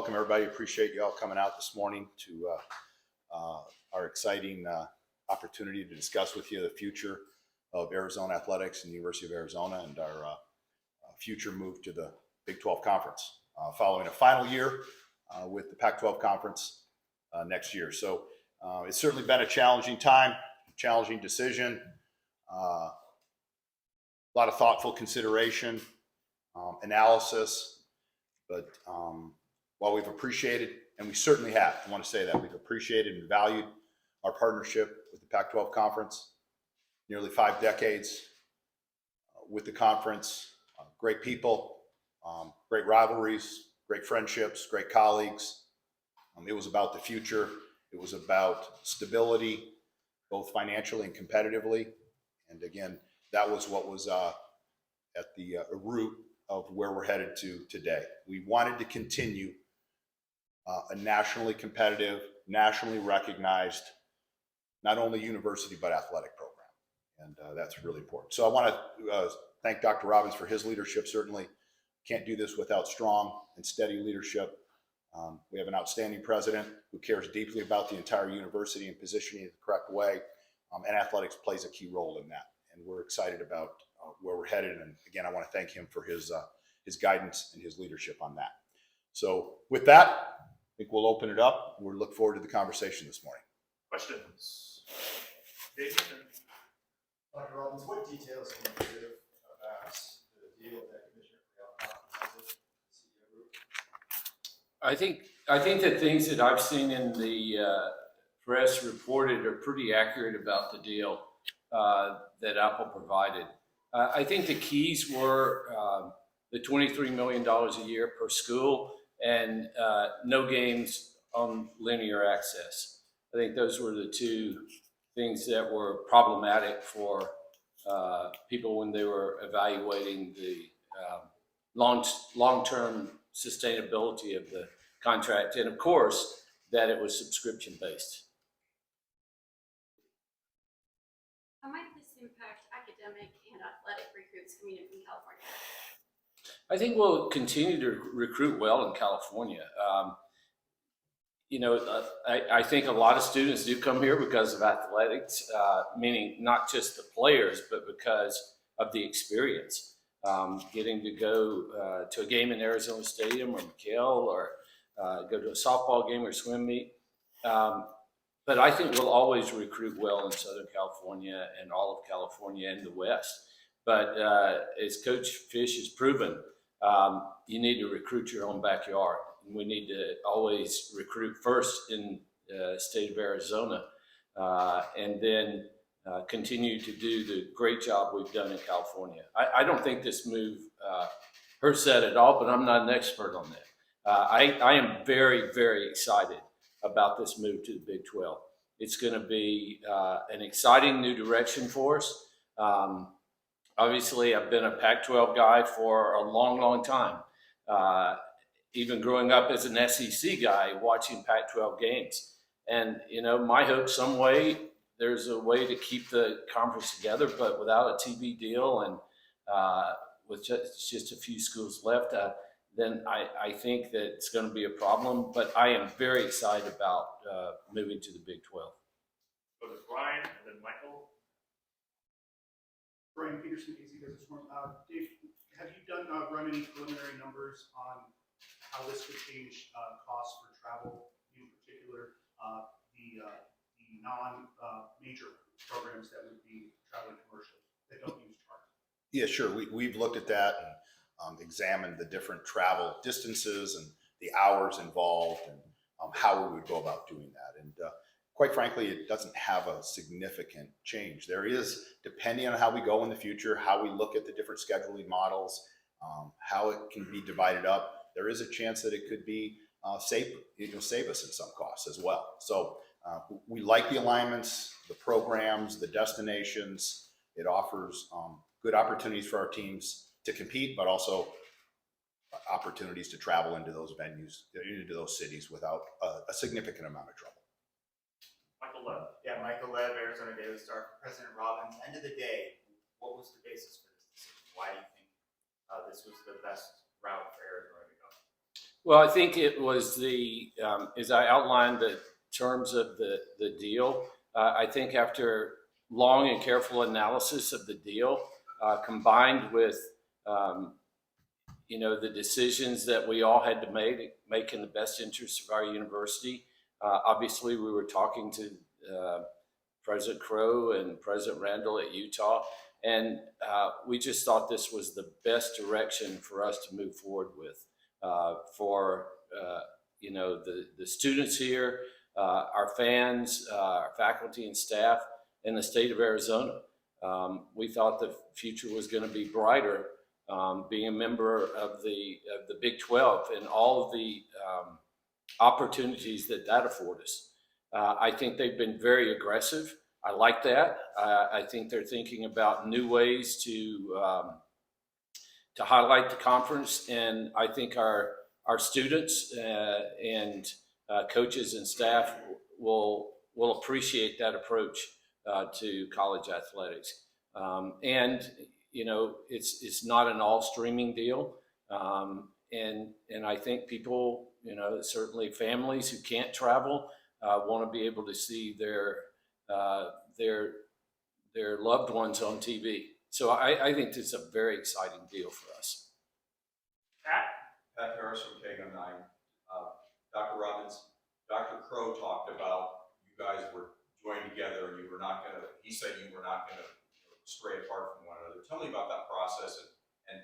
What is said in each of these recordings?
Welcome everybody. Appreciate you all coming out this morning to our exciting opportunity to discuss with you the future of Arizona athletics and the University of Arizona and our future move to the Big 12 Conference following a final year with the Pac-12 Conference next year. So it's certainly been a challenging time, challenging decision, a lot of thoughtful consideration, analysis, but while we've appreciated, and we certainly have, I want to say that we've appreciated and valued our partnership with the Pac-12 Conference, nearly 5 decades with the conference, great people, great rivalries, great friendships, great colleagues. It was about the future. It was about stability, both financially and competitively. And again, that was what was at the root of where we're headed to today. We wanted to continue a nationally competitive, nationally recognized, not only university, but athletic program. And that's really important. So I want to thank Dr. Robbins for his leadership. Certainly can't do this without strong and steady leadership. We have an outstanding president who cares deeply about the entire university and positioning it the correct way. And athletics plays a key role in that. And we're excited about where we're headed. And again, I want to thank him for his guidance and his leadership on that. So with that, I think we'll open it up. We'll look forward to the conversation this morning. Questions? David? Dr. Robbins, what details can you give about the deal that Commissioner presented to CEO Group? I think the things that I've seen in the press reported are pretty accurate about the deal that Apple provided. I think the keys were the $23 million a year per school and no games on linear access. I think those were the two things that were problematic for people when they were evaluating the long-term sustainability of the contract, and of course, that it was subscription-based. How might this impact academic and athletic recruits coming in from California? I think we'll continue to recruit well in California. I think a lot of students do come here because of athletics, meaning not just the players, but because of the experience. Getting to go to a game in Arizona Stadium or McHale, or go to a softball game or swim meet. But I think we'll always recruit well in Southern California and all of California and the West. But as Coach Fish has proven, you need to recruit your own backyard. We need to always recruit first in the state of Arizona, and then continue to do the great job we've done in California. I don't think this move hurts that at all, but I'm not an expert on that. I am very, very excited about this move to the Big 12. It's going to be an exciting new direction for us. Obviously, I've been a Pac-12 guy for a long, long time. Even growing up as an SEC guy, watching Pac-12 games. And, my hope some way, there's a way to keep the conference together, but without a TV deal and with just a few schools left, then I think that it's going to be a problem. But I am very excited about moving to the Big 12. Go to Brian and then Michael. Brian Peterson, AZ Business Forum. Dave, have you run any preliminary numbers on how this could change costs for travel, in particular the non-major programs that would be traveling commercially that don't use charter? Yeah, sure. We've looked at that and examined the different travel distances and the hours involved and how we would go about doing that. And quite frankly, it doesn't have a significant change. There is, depending on how we go in the future, how we look at the different scheduling models, how it can be divided up, there is a chance that it could be save us in some costs as well. So we like the alignments, the programs, the destinations. It offers good opportunities for our teams to compete, but also opportunities to travel into those venues, into those cities without a significant amount of trouble. Michael Lev. Yeah, Michael Lev, Arizona Daily Star, President Robbins. End of the day, what was the basis for this decision? Why do you think this was the best route for Arizona to go? Well, I think it was as I outlined the terms of the deal, I think after long and careful analysis of the deal, combined with, the decisions that we all had to make in the best interest of our university. Obviously, we were talking to President Crow and President Randall at Utah, and we just thought this was the best direction for us to move forward with for the students here, our fans, our faculty and staff, and the state of Arizona. We thought the future was going to be brighter, being a member of the Big 12 and all of the opportunities that afford us. I think they've been very aggressive. I like that. I think they're thinking about new ways to highlight the conference, and I think our students and coaches and staff will appreciate that approach to college athletics. And it's not an all streaming deal, and I think people, certainly families who can't travel, want to be able to see their loved ones on TV. So I think this is a very exciting deal for us. Pat? Harris from KGUN 9. Dr. Robbins, Dr. Crow talked about you guys were joined together and he said you were not going to stray apart from one another. Tell me about that process and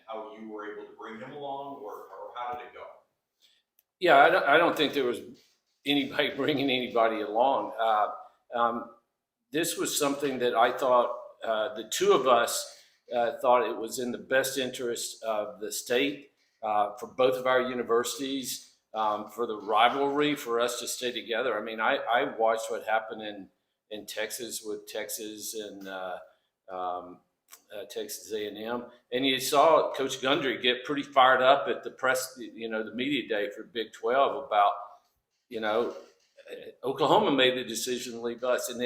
how you were able to bring him along, or how did it go? Yeah, I don't think there was anybody bringing anybody along. This was something that I thought the two of us thought it was in the best interest of the state, for both of our universities, for the rivalry, for us to stay together. I mean, I watched what happened in Texas with Texas and Texas A&M, and you saw Coach Gundry get pretty fired up at the press, the media day for Big 12 about, Oklahoma made the decision to leave us, and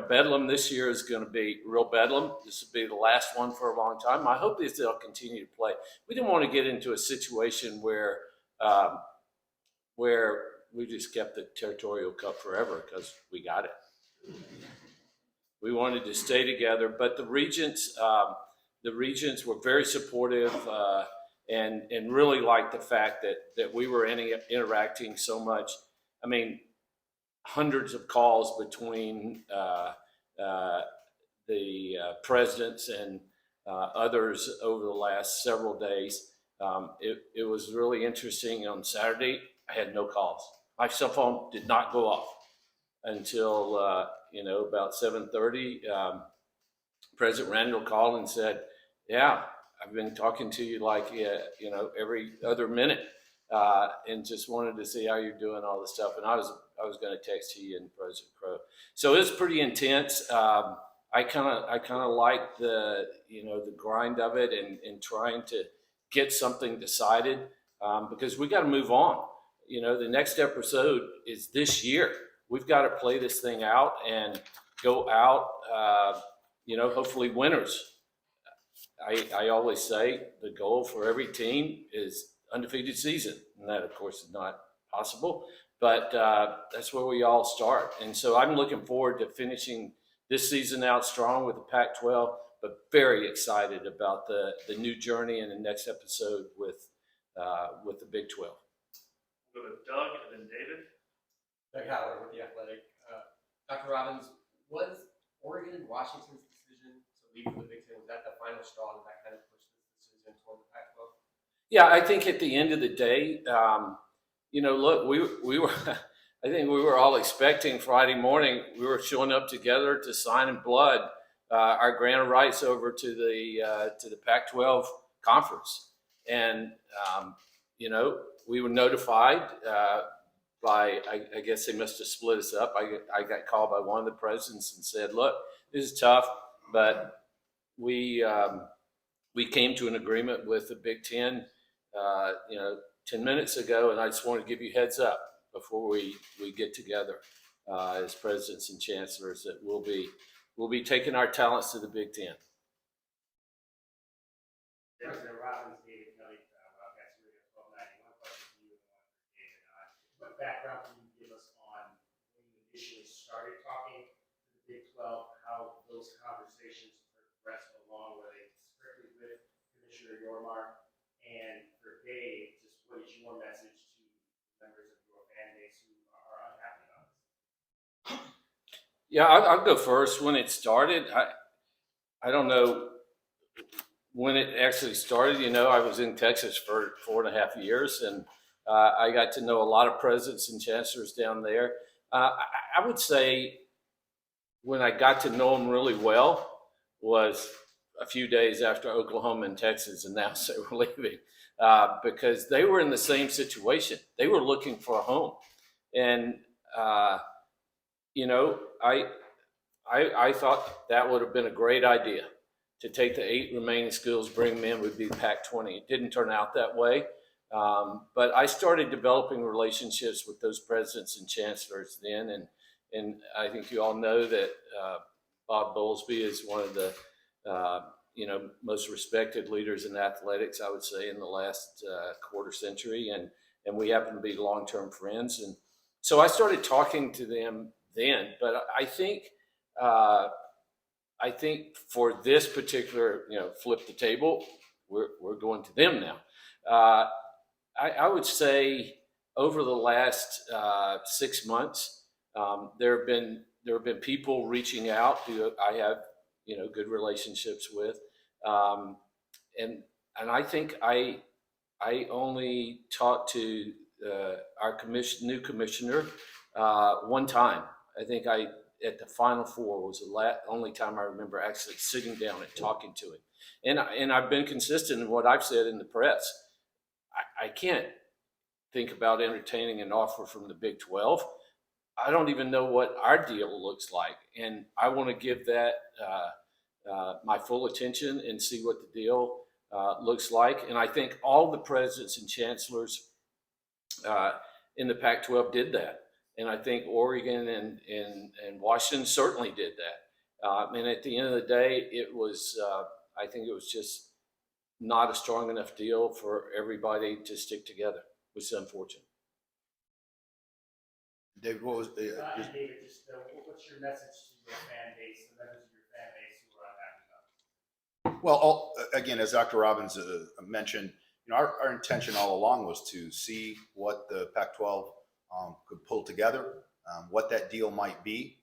Bedlam this year is going to be real Bedlam. This will be the last one for a long time. I hope they'll continue to play. We didn't want to get into a situation where we just kept the Territorial Cup forever because we got it. We wanted to stay together, but the Regents were very supportive and really liked the fact that we were interacting so much. I mean, hundreds of calls between the presidents and others over the last several days. It was really interesting. On Saturday, I had no calls. My cell phone did not go off until about 7:30. President Randall called and said, "Yeah, I've been talking to you like every other minute, and just wanted to see how you're doing, all this stuff." And I was going to text you and President Crow. So it was pretty intense. I kind of like the grind of it and trying to get something decided, because we got to move on. The next episode is this year. We've got to play this thing out and go out, hopefully winners. I always say the goal for every team is undefeated season. And that, of course, is not possible, but that's where we all start. And so I'm looking forward to finishing this season out strong with the Pac-12, but very excited about the new journey and the next episode with the Big 12. We'll go to Doug and then David. Doug Howard with The Athletic. Dr. Robbins, was Oregon and Washington's decision to leave the Big Ten, was that the final straw that kind of pushed this decision toward the Pac-12? Yeah, I think at the end of the day, look, we were, I think we were all expecting Friday morning, we were showing up together to sign in blood our grant of rights over to the Pac-12 conference. And, we were notified by, I guess they must have split us up. I got called by one of the presidents and said, "Look, this is tough, but we came to an agreement with the Big Ten, 10 minutes ago, and I just want to give you heads up before we get together as presidents and chancellors that we'll be taking our talents to the Big Ten." President Robbins, David Kelly, Rob Gasseria, 1291. background can you give us on when you initially started talking to the Big 12, how those conversations progressed along, were they strictly with Commissioner Yormark? And for Dave, just what is your message to members of your fan base who are unhappy about this? Yeah, I'll go first. When it started, I don't know when it actually started. You know, I was in Texas for 4.5 years, and I got to know a lot of presidents and chancellors down there. I would say when I got to know them really well was a few days after Oklahoma and Texas announced they were leaving, because they were in the same situation. They were looking for a home, and you know, I thought that would have been a great idea to take the 8 remaining schools, bring them in, would be Pac-20. It didn't turn out that way. But I started developing relationships with those presidents and chancellors then. And I think you all know that Bob Bowlesby is one of the most respected leaders in athletics, I would say, in the last quarter century. And we happen to be long-term friends. And so I started talking to them then. But I think for this particular, flip the table, we're going to them now. I would say over the last 6 months, there have been people reaching out who I have, good relationships with, and I think I only talked to our new commissioner one time. I think at the Final Four was the only time I remember actually sitting down and talking to him. And I've been consistent in what I've said in the press. I can't think about entertaining an offer from the Big 12. I don't even know what our deal looks like. And I want to give that my full attention and see what the deal looks like. And I think all the presidents and chancellors in the Pac-12 did that. And I think Oregon and Washington certainly did that. And at the end of the day, I think it was just not a strong enough deal for everybody to stick together, which is unfortunate. David, what was And David, just what's your message to your fan base, the members of your fan base who are unhappy about this? Well, again, as Dr. Robbins mentioned, our intention all along was to see what the Pac-12 could pull together, what that deal might be.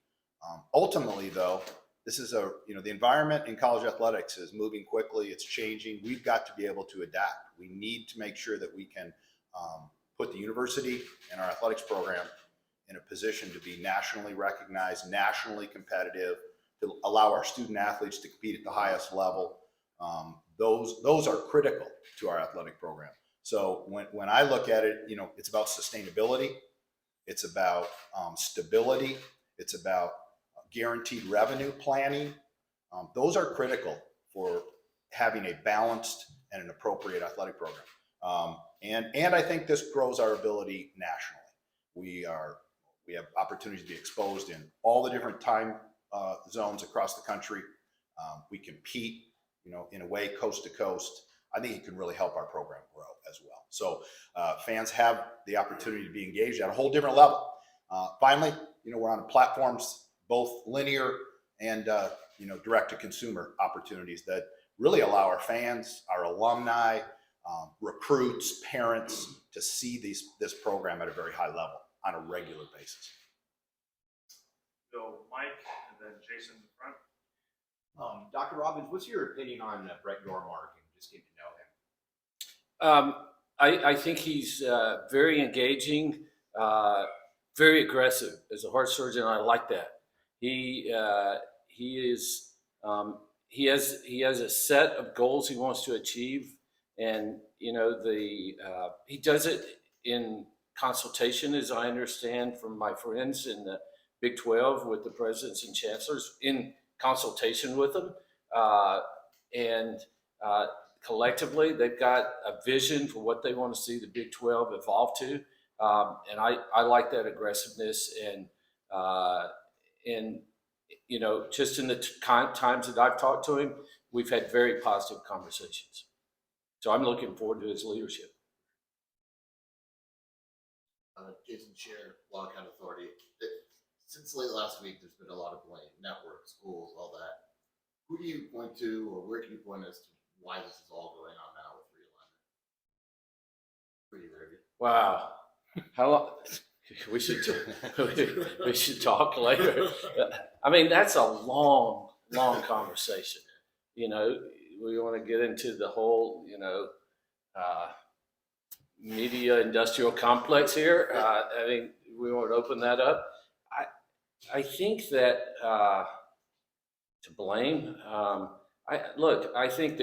Ultimately, though, this is the environment in college athletics is moving quickly. It's changing. We've got to be able to adapt. We need to make sure that we can put the university and our athletics program in a position to be nationally recognized, nationally competitive, to allow our student athletes to compete at the highest level. Those are critical to our athletic program. So when I look at it, it's about sustainability. It's about stability. It's about guaranteed revenue planning. Those are critical for having a balanced and an appropriate athletic program. And I think this grows our ability nationally. We have opportunities to be exposed in all the different time zones across the country. We compete, in a way, coast to coast. I think it can really help our program grow as well. So fans have the opportunity to be engaged at a whole different level. Finally, we're on platforms, both linear and direct to consumer opportunities that really allow our fans, our alumni, recruits, parents to see this program at a very high level on a regular basis. Go Mike, and then Jason in the front. Dr. Robbins, what's your opinion on Brett Yormark and just getting to know him? I think he's very engaging, very aggressive. As a heart surgeon, I like that. He has a set of goals he wants to achieve, and he does it in consultation, as I understand from my friends in the Big 12 with the presidents and chancellors, in consultation with them, and collectively they've got a vision for what they want to see the Big 12 evolve to, and I like that aggressiveness, and just in the times that I've talked to him, we've had very positive conversations. So I'm looking forward to his leadership. Jason Chair, Law County Authority. Since late last week, there's been a lot of blame, network, schools, all that. Who do you point to, or where can you point us to why this is all going on now with realignment? For either of you. Wow. How long? We should talk later. I mean, that's a long conversation. You know, we want to get into the whole, media industrial complex here. I mean, we want to open that up. I think that to blame. I think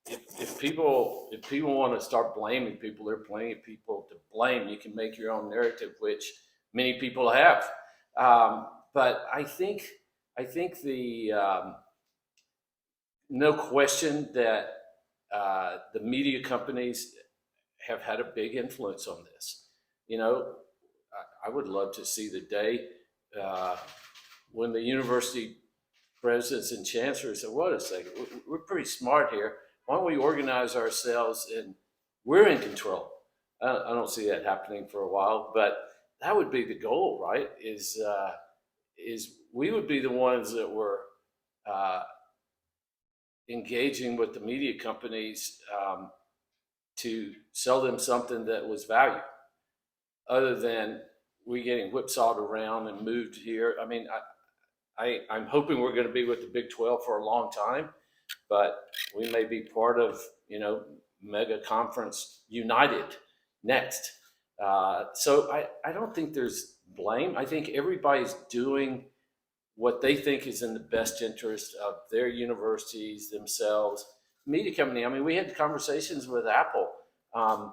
if people want to start blaming people, there are plenty of people to blame. You can make your own narrative, which many people have. But I think the no question that the media companies have had a big influence on this. You know, I would love to see the day when the university presidents and chancellors said, "Wait a second, we're pretty smart here. Why don't we organize ourselves and we're in control?" I don't see that happening for a while, but that would be the goal, right? Is we would be the ones that were engaging with the media companies to sell them something that was valued, other than we getting whipsawed around and moved here. I mean, I'm hoping we're going to be with the Big 12 for a long time, but we may be part of, mega conference United next. So I don't think there's blame. I think everybody's doing what they think is in the best interest of their universities, themselves, media company. I mean, we had conversations with Apple. I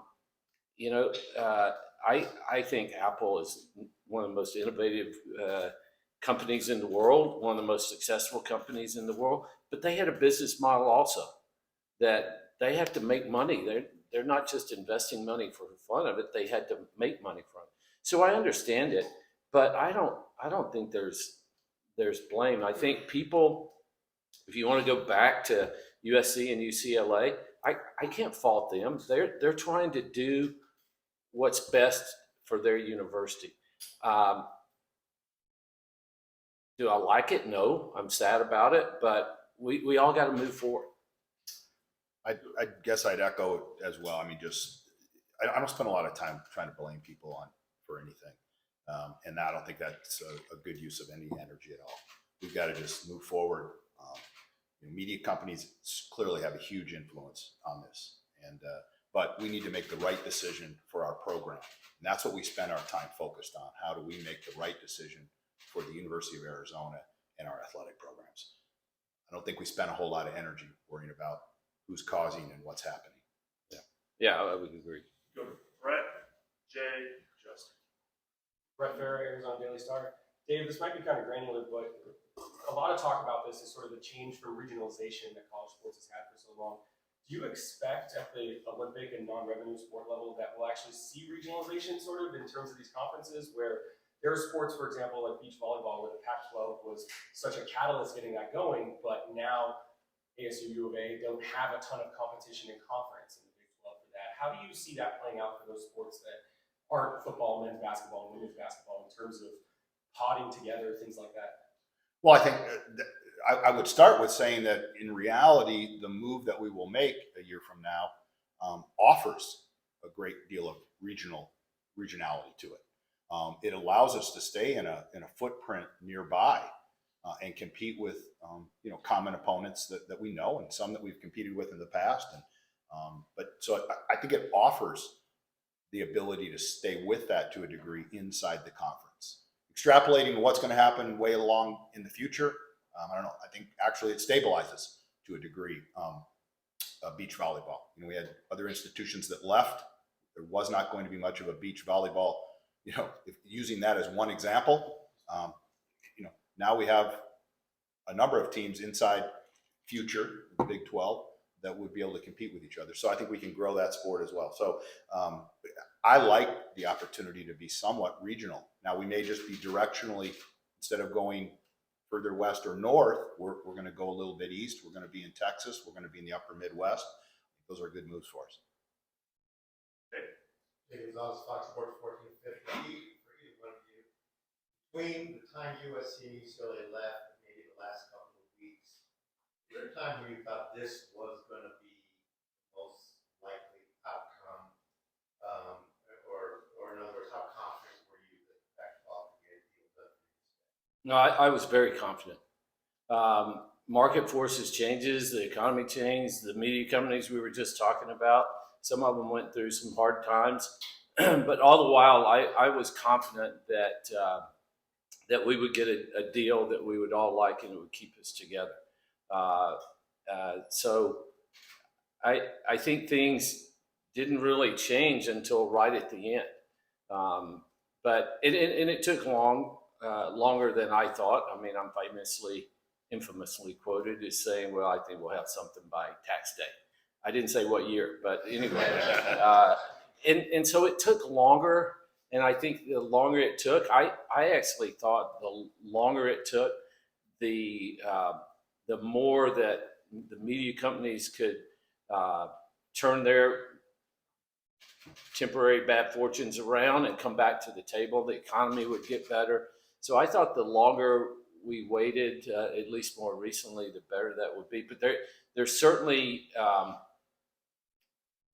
think Apple is one of the most innovative companies in the world, one of the most successful companies in the world, but they had a business model also that they have to make money. They're not just investing money for the fun of it. They had to make money from it. So I understand it, but I don't think there's blame. I think people, if you want to go back to USC and UCLA, I can't fault them. They're trying to do what's best for their university. Do I like it? No, I'm sad about it, but we all got to move forward. I guess I'd echo as well. I mean, I don't spend a lot of time trying to blame people for anything. And I don't think that's a good use of any energy at all. We've got to just move forward. Media companies clearly have a huge influence on this, but we need to make the right decision for our program. And that's what we spend our time focused on. How do we make the right decision for the University of Arizona and our athletic programs? I don't think we spend a whole lot of energy worrying about who's causing and what's happening. Yeah, I would agree. Go to Brett, Jay, Justin. Brett Farrer, Arizona Daily Star. Dave, this might be kind of granular, but a lot of talk about this is sort of the change from regionalization that college sports has had for so long. Do you expect at the Olympic and non-revenue sport level that we'll actually see regionalization sort of in terms of these conferences, where there are sports, for example, like beach volleyball, where the Pac-12 was such a catalyst getting that going, but now ASU, U of A don't have a ton of competition in conference in the Big 12 for that. How do you see that playing out for those sports that aren't football, men's basketball, and women's basketball in terms of potting together, things like that? Well, I think I would start with saying that in reality, the move that we will make a year from now offers a great deal of regionality to it. It allows us to stay in a footprint nearby and compete with common opponents that we know, and some that we've competed with in the past. But I think it offers the ability to stay with that to a degree inside the conference. Extrapolating what's going to happen way along in the future, I don't know. I think actually it stabilizes to a degree beach volleyball. We had other institutions that left. There was not going to be much of a beach volleyball. Using that as one example, now we have a number of teams inside future, the Big 12, that would be able to compete with each other. So I think we can grow that sport as well. So I like the opportunity to be somewhat regional. Now we may just be directionally, instead of going further west or north, we're going to go a little bit east. We're going to be in Texas. We're going to be in the upper Midwest. Those are good moves for us. David Fox Sports 14 5th. between the time USC and UCLA left, and maybe the last couple of weeks, was there a time where you thought this was going to be the most likely outcome? Or in other words, how confident were you that the Pac-12 could get a deal done? No, I was very confident. Market forces changes, the economy changed, the media companies we were just talking about, some of them went through some hard times, but all the while I was confident that that we would get a deal that we would all like and it would keep us together. So I think things didn't really change until right at the end. But it took longer than I thought. I mean, I'm infamously quoted as saying, well, I think we'll have something by tax day. I didn't say what year, but anyway. And so it took longer. And I think the longer it took, I actually thought the longer it took, the more that the media companies could turn their temporary bad fortunes around and come back to the table, the economy would get better. So I thought the longer we waited, at least more recently, the better that would be. But there certainly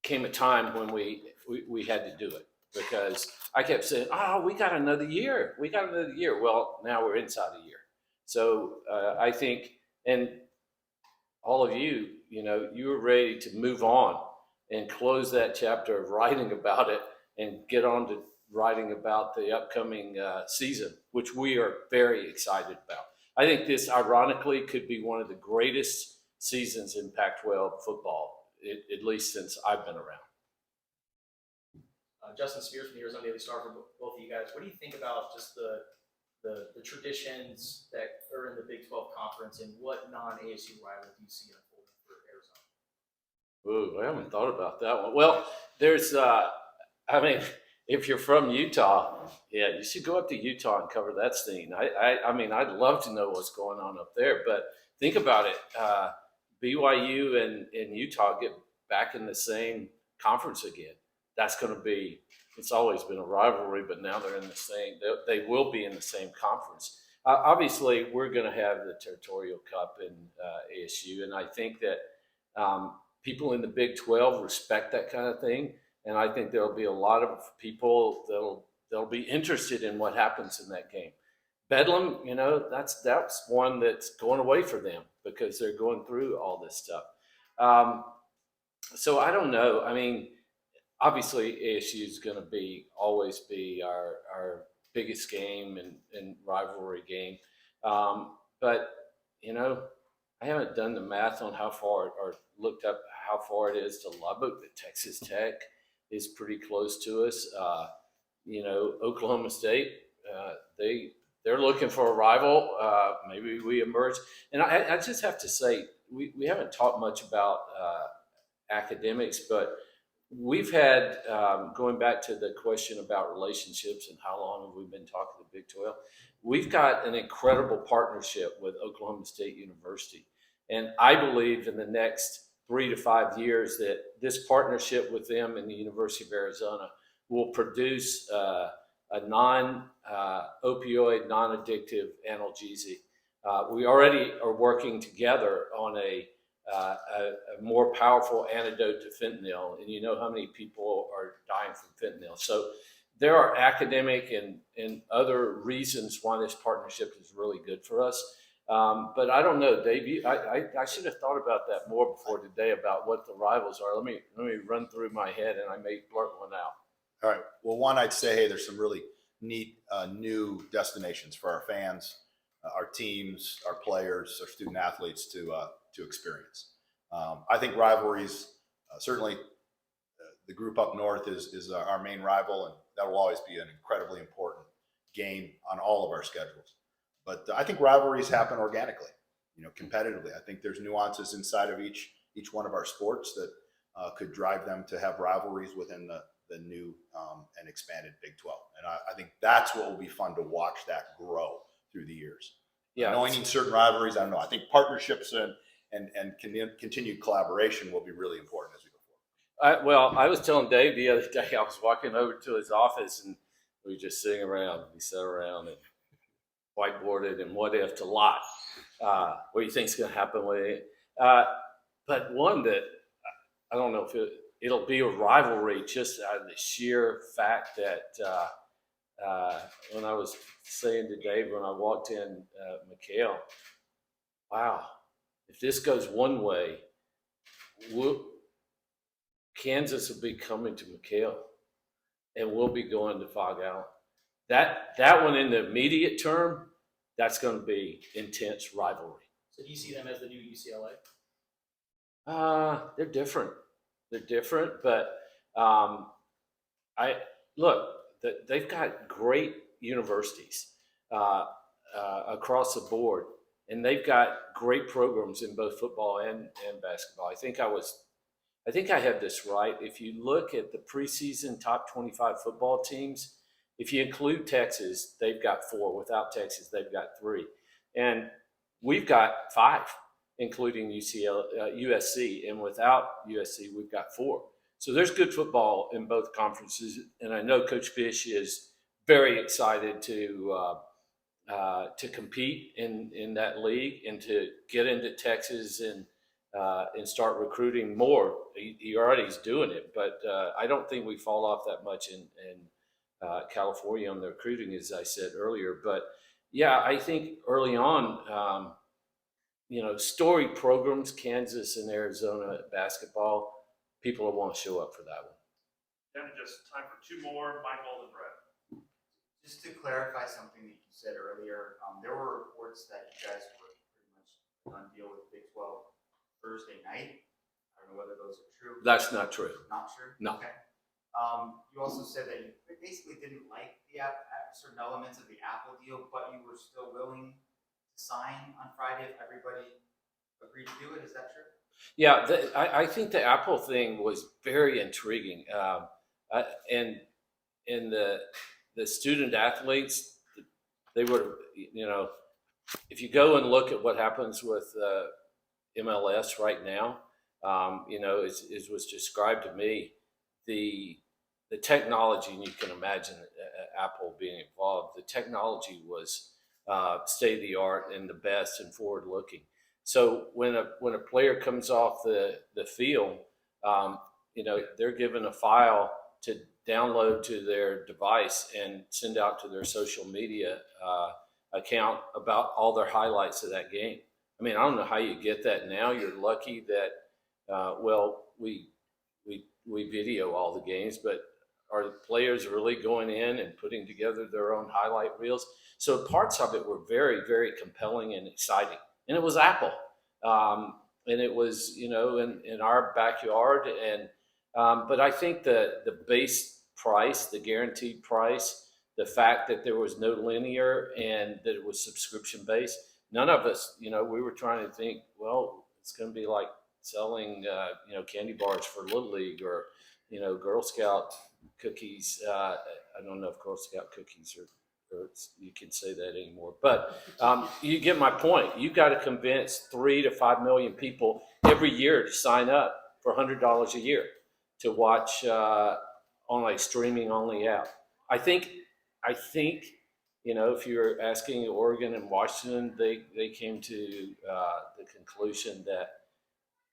came a time when we had to do it, because I kept saying, oh, we got another year. We got another year. Well, now we're inside a year. So I think, and all of you, you were ready to move on and close that chapter of writing about it and get on to writing about the upcoming season, which we are very excited about. I think this, ironically, could be one of the greatest seasons in Pac-12 football, at least since I've been around. Justin Spears from the Arizona Daily Star for both of you guys. What do you think about just the traditions that are in the Big 12 conference, and what non-ASU rival do you see unfolding for Arizona? Ooh, I haven't thought about that one. Well, there's, if you're from Utah, yeah, you should go up to Utah and cover that scene. I mean, I'd love to know what's going on up there, but think about it. BYU and Utah get back in the same conference again. That's going to be, it's always been a rivalry, but now they're in the same, they will be in the same conference. Obviously, we're going to have the Territorial Cup in ASU, and I think that people in the Big 12 respect that kind of thing, and I think there'll be a lot of people that'll be interested in what happens in that game. Bedlam, that's one that's going away for them because they're going through all this stuff. So I don't know. I mean, obviously ASU is going to always be our biggest game and rivalry game. But, I haven't done the math on how far or looked up how far it is to Lubbock, but Texas Tech is pretty close to us. Oklahoma State, they're looking for a rival. Maybe we emerge. And I just have to say, we haven't talked much about academics, but we've had, going back to the question about relationships and how long have we been talking to Big 12, we've got an incredible partnership with Oklahoma State University. And I believe in the next 3 to 5 years that this partnership with them and the University of Arizona will produce a non-opioid, non-addictive analgesic. We already are working together on a more powerful antidote to fentanyl, and you know how many people are dying from fentanyl. So there are academic and other reasons why this partnership is really good for us. But I don't know, Dave. I should have thought about that more before today about what the rivals are. Let me run through my head, and I may blurt one out. All right. Well, one, I'd say, hey, there's some really neat new destinations for our fans, our teams, our players, our student athletes to experience. I think rivalries, certainly the group up north is our main rival, and that will always be an incredibly important game on all of our schedules. But I think rivalries happen organically, competitively. I think there's nuances inside of each one of our sports that could drive them to have rivalries within the new and expanded Big 12. And I think that's what will be fun to watch that grow through the years. Yeah, Anointing certain rivalries, I don't know. I think partnerships and continued collaboration will be really important as we go forward. I was telling Dave the other day, I was walking over to his office and we were just sitting around. We sat around and whiteboarded and what if a lot. What do you think's going to happen with it? But one that I don't know if it'll be a rivalry just out of the sheer fact that when I was saying to Dave when I walked in McHale, wow, if this goes one way, Kansas will be coming to McHale, and we'll be going to Fog Allen. That one in the immediate term, that's going to be intense rivalry. So do you see them as the new UCLA? They're different. They're different, but they've got great universities across the board, and they've got great programs in both football and basketball. I think I have this right. If you look at the preseason top 25 football teams, if you include Texas, they've got 4. Without Texas, they've got 3, and we've got 5. Including USC, and without USC, we've got 4. So there's good football in both conferences, and I know Coach Fish is very excited to compete in that league and to get into Texas and start recruiting more. He already is doing it, but I don't think we fall off that much in California on the recruiting, as I said earlier. But yeah, I think early on. Story programs, Kansas and Arizona basketball, people will want to show up for that one. Then just time for 2 more, Michael and Brett. Just to clarify something that you said earlier, there were reports that you guys were pretty much done deal with Big 12 Thursday night. I don't know whether those are true. That's not true. Not true? No. Okay. You also said that you basically didn't like the certain elements of the Apple deal, but you were still willing to sign on Friday if everybody agreed to do it. Is that true? Yeah, I think the Apple thing was very intriguing, and the student athletes, they were, if you go and look at what happens with MLS right now, it was described to me, the technology, and you can imagine Apple being involved, the technology was state of the art and the best and forward looking. So when a player comes off the field, they're given a file to download to their device and send out to their social media account about all their highlights of that game. I mean, I don't know how you get that now. You're lucky that we video all the games, but are the players really going in and putting together their own highlight reels? So parts of it were very, very compelling and exciting. And it was Apple. And it was, in our backyard. And but I think the base price, the guaranteed price, the fact that there was no linear and that it was subscription based, none of us, we were trying to think, well, it's going to be like selling, candy bars for Little League or, Girl Scout cookies. I don't know if Girl Scout cookies or you can say that anymore, but you get my point. You've got to convince 3 to 5 million people every year to sign up for $100 a year to watch on a streaming only app. I think, if you're asking Oregon and Washington, they came to the conclusion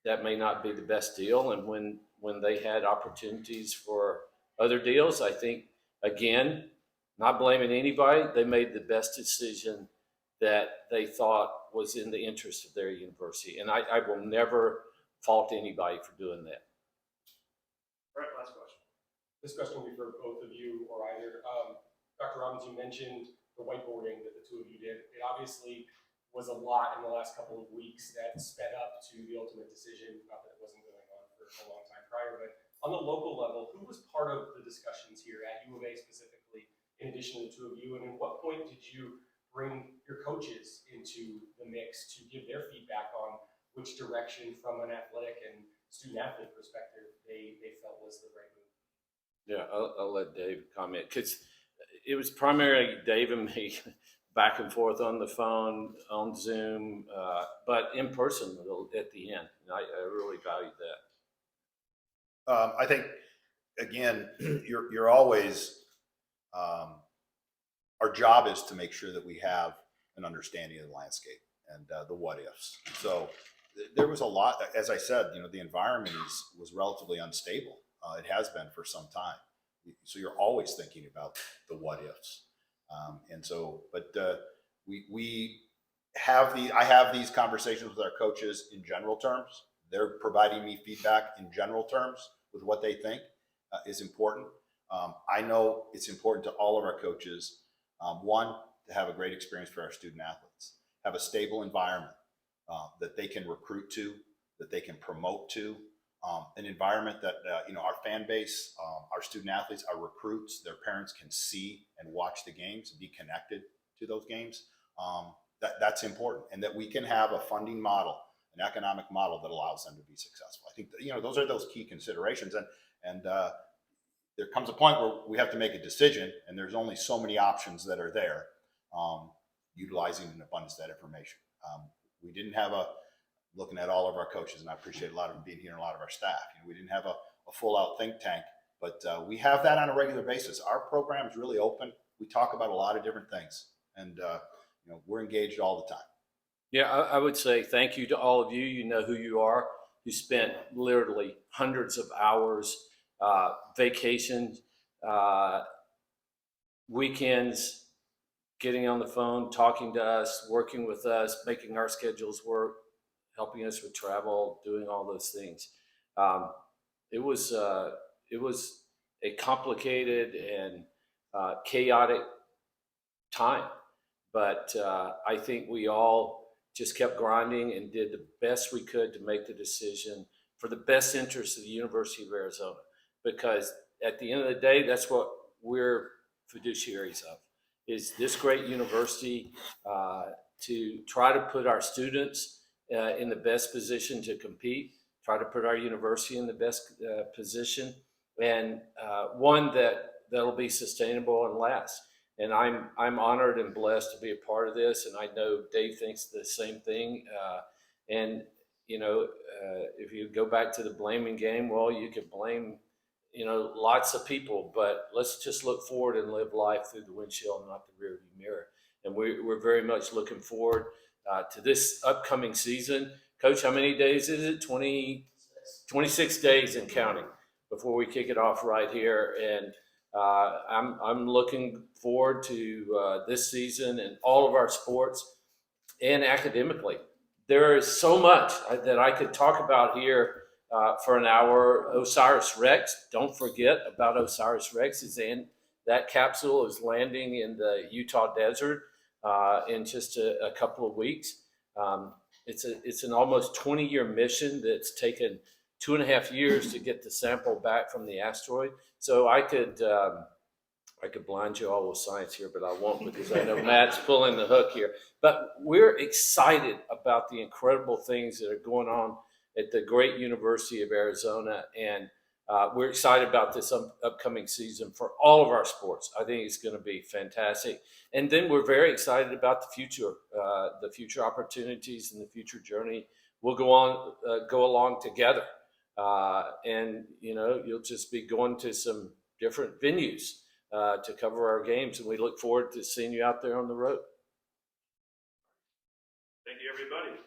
that may not be the best deal. And when they had opportunities for other deals, I think, again, not blaming anybody, they made the best decision that they thought was in the interest of their university. And I will never fault anybody for doing that. All right, last question. This question will be for both of you or either. Dr. Robbins, you mentioned the whiteboarding that the 2 of you did. It obviously was a lot in the last couple of weeks that sped up to the ultimate decision. Not that it wasn't going on for a long time prior, but on the local level, who was part of the discussions here at U of A specifically, in addition to the 2 of you? And at what point did you bring your coaches into the mix to give their feedback on which direction from an athletic and student athlete perspective they felt was the right move? Yeah, I'll let Dave comment, because it was primarily Dave and me back and forth on the phone, on Zoom, but in person at the end. And I really valued that. I think, again, you're always, our job is to make sure that we have an understanding of the landscape and the what ifs. So there was a lot. As I said, the environment was relatively unstable. It has been for some time. So you're always thinking about the what ifs. I have these conversations with our coaches in general terms. They're providing me feedback in general terms with what they think is important. I know it's important to all of our coaches, one, to have a great experience for our student athletes, have a stable environment that they can recruit to, that they can promote to, an environment that, our fan base, our student athletes, our recruits, their parents can see and watch the games and be connected to those games. That's important, and that we can have a funding model, an economic model that allows them to be successful. I think that, those are those key considerations, and there comes a point where we have to make a decision, and there's only so many options that are there, utilizing an abundance of that information. We didn't have looking at all of our coaches, and I appreciate a lot of them being here and a lot of our staff. We didn't have a full out think tank, but we have that on a regular basis. Our program is really open. We talk about a lot of different things, and we're engaged all the time. Yeah, I would say thank you to all of you. You know who you are. You spent literally hundreds of hours, vacations, weekends, getting on the phone, talking to us, working with us, making our schedules work, helping us with travel, doing all those things. It was a complicated and chaotic time, but I think we all just kept grinding and did the best we could to make the decision for the best interest of the University of Arizona. Because at the end of the day, that's what we're fiduciaries of, is this great university to try to put our students in the best position to compete, try to put our university in the best position, and one that'll be sustainable and last. And I'm honored and blessed to be a part of this, and I know Dave thinks the same thing. If you go back to the blaming game, well, you could blame lots of people, but let's just look forward and live life through the windshield, not the rearview mirror. And we're very much looking forward to this upcoming season. Coach, how many days is it? 26 days and counting before we kick it off right here. And I'm looking forward to this season and all of our sports and academically. There is so much that I could talk about here for an hour. Osiris Rex, don't forget about Osiris Rex. That capsule is landing in the Utah desert in just a couple of weeks. It's an almost 20-year mission that's taken 2.5 years to get the sample back from the asteroid. So I could blind you all with science here, but I won't, because I know Matt's pulling the hook here. But we're excited about the incredible things that are going on at the great University of Arizona, and we're excited about this upcoming season for all of our sports. I think it's going to be fantastic. And then we're very excited about the future opportunities and the future journey. We'll go along together. And you'll just be going to some different venues to cover our games, and we look forward to seeing you out there on the road. Thank you, everybody.